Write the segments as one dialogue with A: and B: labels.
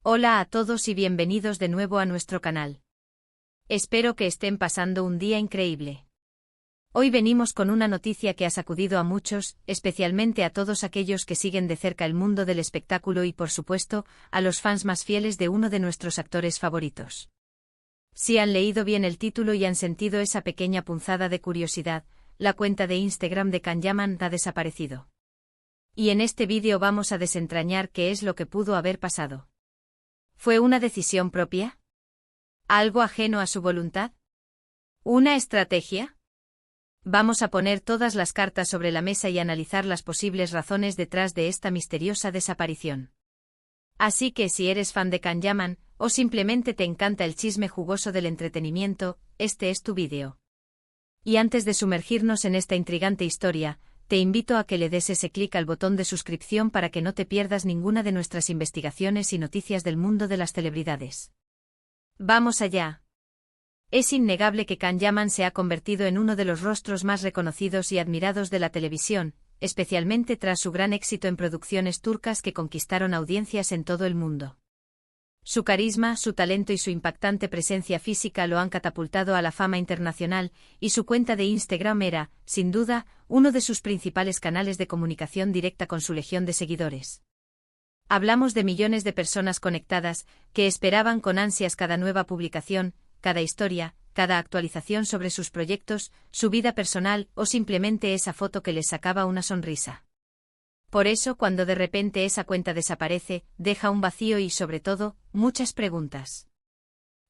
A: Hola a todos y bienvenidos de nuevo a nuestro canal. Espero que estén pasando un día increíble. Hoy venimos con una noticia que ha sacudido a muchos, especialmente a todos aquellos que siguen de cerca el mundo del espectáculo y, por supuesto, a los fans más fieles de uno de nuestros actores favoritos. Si han leído bien el título y han sentido esa pequeña punzada de curiosidad, la cuenta de Instagram de Can Yaman ha desaparecido. Y en este vídeo vamos a desentrañar qué es lo que pudo haber pasado. ¿Fue una decisión propia? ¿Algo ajeno a su voluntad? ¿Una estrategia? Vamos a poner todas las cartas sobre la mesa y analizar las posibles razones detrás de esta misteriosa desaparición. Así que si eres fan de Can Yaman, o simplemente te encanta el chisme jugoso del entretenimiento, este es tu vídeo. Y antes de sumergirnos en esta intrigante historia, te invito a que le des ese clic al botón de suscripción para que no te pierdas ninguna de nuestras investigaciones y noticias del mundo de las celebridades. ¡Vamos allá! Es innegable que Can Yaman se ha convertido en uno de los rostros más reconocidos y admirados de la televisión, especialmente tras su gran éxito en producciones turcas que conquistaron audiencias en todo el mundo. Su carisma, su talento y su impactante presencia física lo han catapultado a la fama internacional, y su cuenta de Instagram era, sin duda, uno de sus principales canales de comunicación directa con su legión de seguidores. Hablamos de millones de personas conectadas, que esperaban con ansias cada nueva publicación, cada historia, cada actualización sobre sus proyectos, su vida personal o simplemente esa foto que les sacaba una sonrisa. Por eso, cuando de repente esa cuenta desaparece, deja un vacío y, sobre todo, muchas preguntas.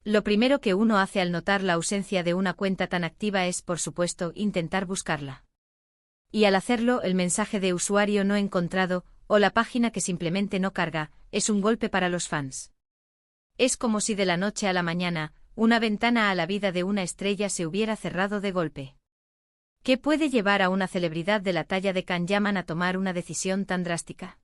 A: Lo primero que uno hace al notar la ausencia de una cuenta tan activa es, por supuesto, intentar buscarla. Y al hacerlo, el mensaje de usuario no encontrado, o la página que simplemente no carga, es un golpe para los fans. Es como si de la noche a la mañana, una ventana a la vida de una estrella se hubiera cerrado de golpe. ¿Qué puede llevar a una celebridad de la talla de Can Yaman a tomar una decisión tan drástica?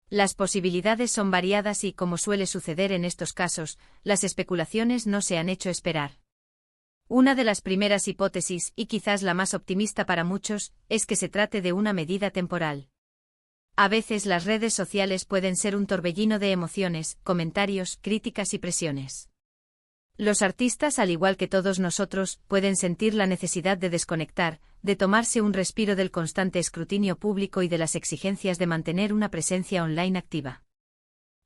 A: Las posibilidades son variadas y, como suele suceder en estos casos, las especulaciones no se han hecho esperar. Una de las primeras hipótesis, y quizás la más optimista para muchos, es que se trate de una medida temporal. A veces las redes sociales pueden ser un torbellino de emociones, comentarios, críticas y presiones. Los artistas, al igual que todos nosotros, pueden sentir la necesidad de desconectar, de tomarse un respiro del constante escrutinio público y de las exigencias de mantener una presencia online activa.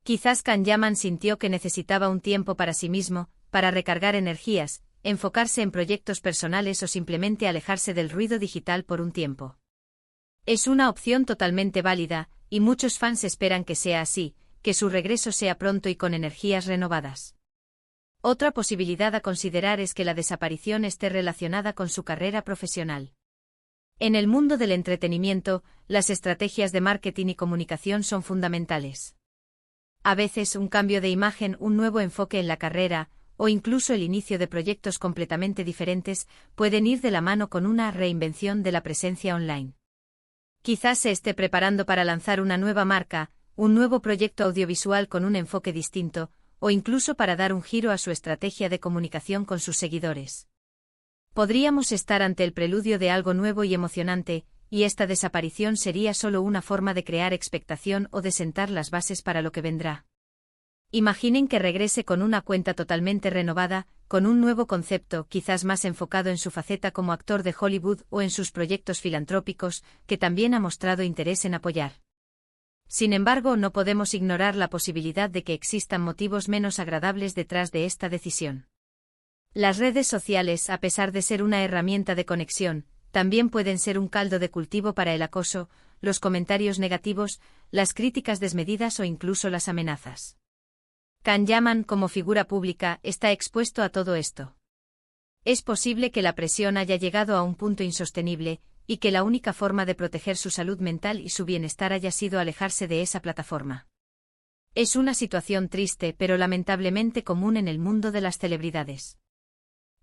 A: Quizás Can Yaman sintió que necesitaba un tiempo para sí mismo, para recargar energías, enfocarse en proyectos personales o simplemente alejarse del ruido digital por un tiempo. Es una opción totalmente válida, y muchos fans esperan que sea así, que su regreso sea pronto y con energías renovadas. Otra posibilidad a considerar es que la desaparición esté relacionada con su carrera profesional. En el mundo del entretenimiento, las estrategias de marketing y comunicación son fundamentales. A veces un cambio de imagen, un nuevo enfoque en la carrera, o incluso el inicio de proyectos completamente diferentes, pueden ir de la mano con una reinvención de la presencia online. Quizás se esté preparando para lanzar una nueva marca, un nuevo proyecto audiovisual con un enfoque distinto, o incluso para dar un giro a su estrategia de comunicación con sus seguidores. Podríamos estar ante el preludio de algo nuevo y emocionante, y esta desaparición sería solo una forma de crear expectación o de sentar las bases para lo que vendrá. Imaginen que regrese con una cuenta totalmente renovada, con un nuevo concepto, quizás más enfocado en su faceta como actor de Hollywood o en sus proyectos filantrópicos, que también ha mostrado interés en apoyar. Sin embargo, no podemos ignorar la posibilidad de que existan motivos menos agradables detrás de esta decisión. Las redes sociales, a pesar de ser una herramienta de conexión, también pueden ser un caldo de cultivo para el acoso, los comentarios negativos, las críticas desmedidas o incluso las amenazas. Can Yaman, como figura pública, está expuesto a todo esto. Es posible que la presión haya llegado a un punto insostenible, y que la única forma de proteger su salud mental y su bienestar haya sido alejarse de esa plataforma. Es una situación triste pero lamentablemente común en el mundo de las celebridades.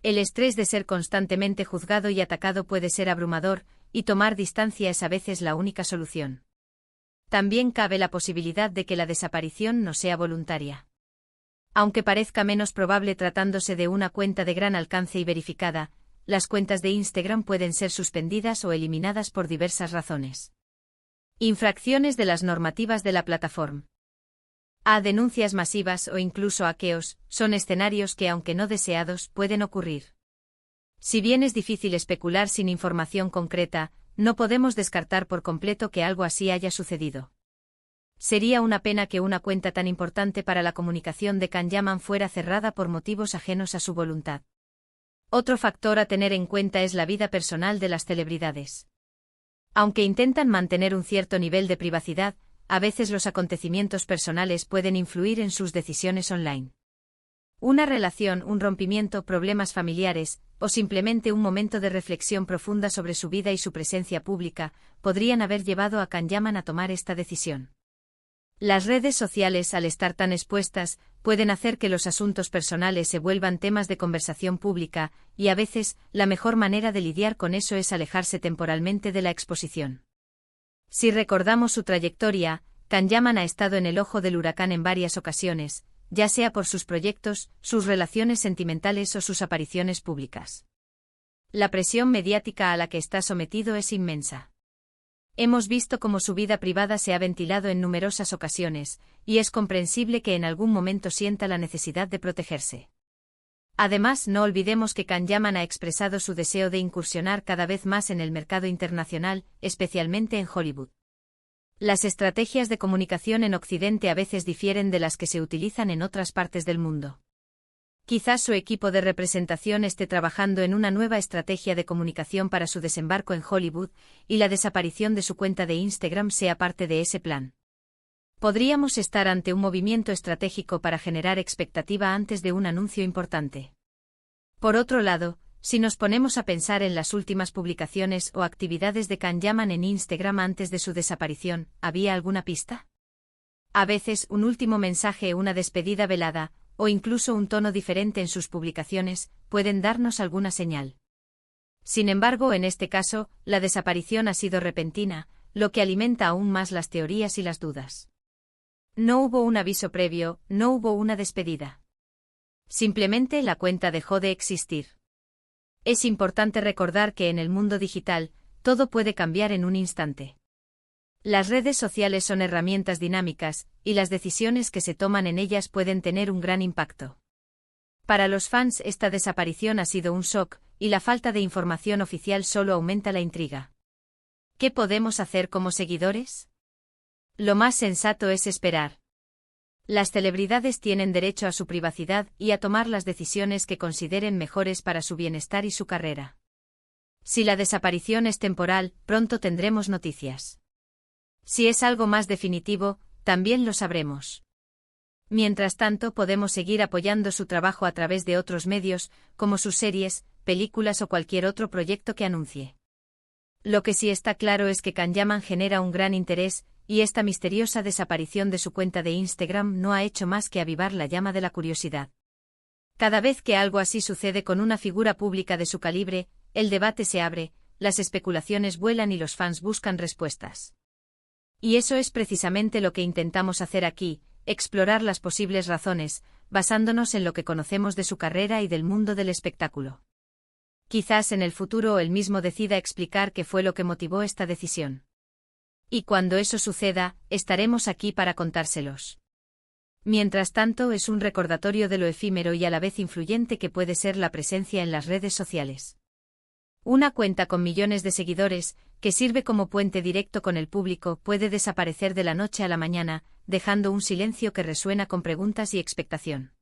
A: El estrés de ser constantemente juzgado y atacado puede ser abrumador, y tomar distancia es a veces la única solución. También cabe la posibilidad de que la desaparición no sea voluntaria. Aunque parezca menos probable tratándose de una cuenta de gran alcance y verificada, las cuentas de Instagram pueden ser suspendidas o eliminadas por diversas razones. Infracciones de las normativas de la plataforma. A denuncias masivas o incluso hackeos, son escenarios que, aunque no deseados, pueden ocurrir. Si bien es difícil especular sin información concreta, no podemos descartar por completo que algo así haya sucedido. Sería una pena que una cuenta tan importante para la comunicación de Can Yaman fuera cerrada por motivos ajenos a su voluntad. Otro factor a tener en cuenta es la vida personal de las celebridades. Aunque intentan mantener un cierto nivel de privacidad, a veces los acontecimientos personales pueden influir en sus decisiones online. Una relación, un rompimiento, problemas familiares, o simplemente un momento de reflexión profunda sobre su vida y su presencia pública, podrían haber llevado a Can Yaman a tomar esta decisión. Las redes sociales, al estar tan expuestas, pueden hacer que los asuntos personales se vuelvan temas de conversación pública, y a veces, la mejor manera de lidiar con eso es alejarse temporalmente de la exposición. Si recordamos su trayectoria, Can Yaman ha estado en el ojo del huracán en varias ocasiones, ya sea por sus proyectos, sus relaciones sentimentales o sus apariciones públicas. La presión mediática a la que está sometido es inmensa. Hemos visto cómo su vida privada se ha ventilado en numerosas ocasiones, y es comprensible que en algún momento sienta la necesidad de protegerse. Además, no olvidemos que Can Yaman ha expresado su deseo de incursionar cada vez más en el mercado internacional, especialmente en Hollywood. Las estrategias de comunicación en Occidente a veces difieren de las que se utilizan en otras partes del mundo. Quizás su equipo de representación esté trabajando en una nueva estrategia de comunicación para su desembarco en Hollywood, y la desaparición de su cuenta de Instagram sea parte de ese plan. Podríamos estar ante un movimiento estratégico para generar expectativa antes de un anuncio importante. Por otro lado, si nos ponemos a pensar en las últimas publicaciones o actividades de Can Yaman en Instagram antes de su desaparición, ¿había alguna pista? A veces, un último mensaje, una despedida velada, o incluso un tono diferente en sus publicaciones, pueden darnos alguna señal. Sin embargo, en este caso, la desaparición ha sido repentina, lo que alimenta aún más las teorías y las dudas. No hubo un aviso previo, no hubo una despedida. Simplemente la cuenta dejó de existir. Es importante recordar que en el mundo digital, todo puede cambiar en un instante. Las redes sociales son herramientas dinámicas, y las decisiones que se toman en ellas pueden tener un gran impacto. Para los fans, esta desaparición ha sido un shock, y la falta de información oficial solo aumenta la intriga. ¿Qué podemos hacer como seguidores? Lo más sensato es esperar. Las celebridades tienen derecho a su privacidad y a tomar las decisiones que consideren mejores para su bienestar y su carrera. Si la desaparición es temporal, pronto tendremos noticias. Si es algo más definitivo, también lo sabremos. Mientras tanto, podemos seguir apoyando su trabajo a través de otros medios, como sus series, películas o cualquier otro proyecto que anuncie. Lo que sí está claro es que Can Yaman genera un gran interés, y esta misteriosa desaparición de su cuenta de Instagram no ha hecho más que avivar la llama de la curiosidad. Cada vez que algo así sucede con una figura pública de su calibre, el debate se abre, las especulaciones vuelan y los fans buscan respuestas. Y eso es precisamente lo que intentamos hacer aquí, explorar las posibles razones, basándonos en lo que conocemos de su carrera y del mundo del espectáculo. Quizás en el futuro él mismo decida explicar qué fue lo que motivó esta decisión. Y cuando eso suceda, estaremos aquí para contárselos. Mientras tanto, es un recordatorio de lo efímero y a la vez influyente que puede ser la presencia en las redes sociales. Una cuenta con millones de seguidores, que sirve como puente directo con el público, puede desaparecer de la noche a la mañana, dejando un silencio que resuena con preguntas y expectación.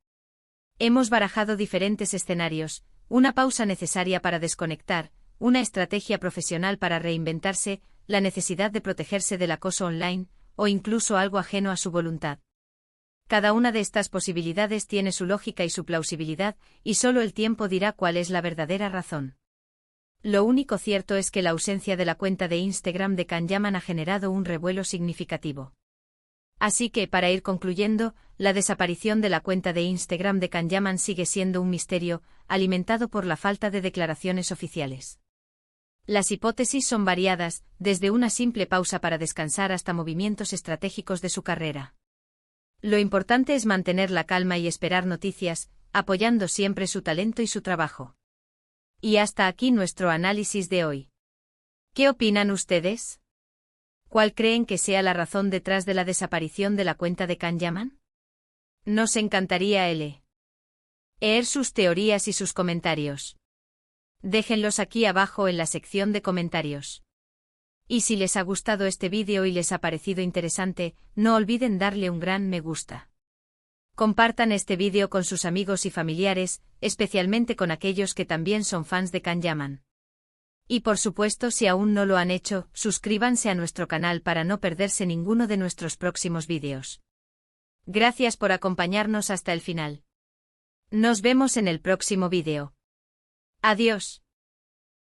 A: Hemos barajado diferentes escenarios, una pausa necesaria para desconectar, una estrategia profesional para reinventarse, la necesidad de protegerse del acoso online, o incluso algo ajeno a su voluntad. Cada una de estas posibilidades tiene su lógica y su plausibilidad, y solo el tiempo dirá cuál es la verdadera razón. Lo único cierto es que la ausencia de la cuenta de Instagram de Can Yaman ha generado un revuelo significativo. Así que, para ir concluyendo, la desaparición de la cuenta de Instagram de Can Yaman sigue siendo un misterio, alimentado por la falta de declaraciones oficiales. Las hipótesis son variadas, desde una simple pausa para descansar hasta movimientos estratégicos de su carrera. Lo importante es mantener la calma y esperar noticias, apoyando siempre su talento y su trabajo. Y hasta aquí nuestro análisis de hoy. ¿Qué opinan ustedes? ¿Cuál creen que sea la razón detrás de la desaparición de la cuenta de Can Yaman? Nos encantaría leer sus teorías y sus comentarios. Déjenlos aquí abajo en la sección de comentarios. Y si les ha gustado este vídeo y les ha parecido interesante, no olviden darle un gran me gusta. Compartan este vídeo con sus amigos y familiares, especialmente con aquellos que también son fans de Kan-Yaman. Y por supuesto, si aún no lo han hecho, suscríbanse a nuestro canal para no perderse ninguno de nuestros próximos vídeos. Gracias por acompañarnos hasta el final. Nos vemos en el próximo vídeo. Adiós.